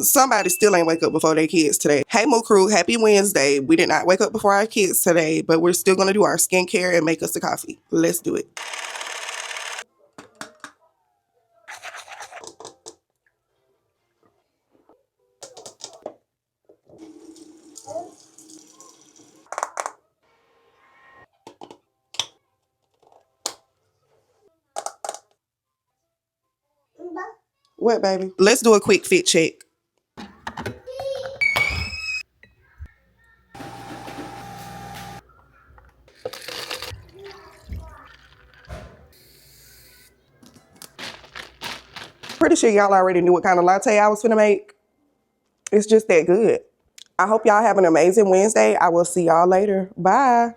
Somebody still ain't wake up before their kids today. Hey, Moo Crew, happy Wednesday. We did not wake up before our kids today, but we're still going to do our skincare and make us a coffee. Let's do it. What, baby? Let's do a quick fit check. Pretty sure y'all already knew what kind of latte I was finna make. It's just that good. I hope y'all have an amazing Wednesday. I will see y'all later. Bye.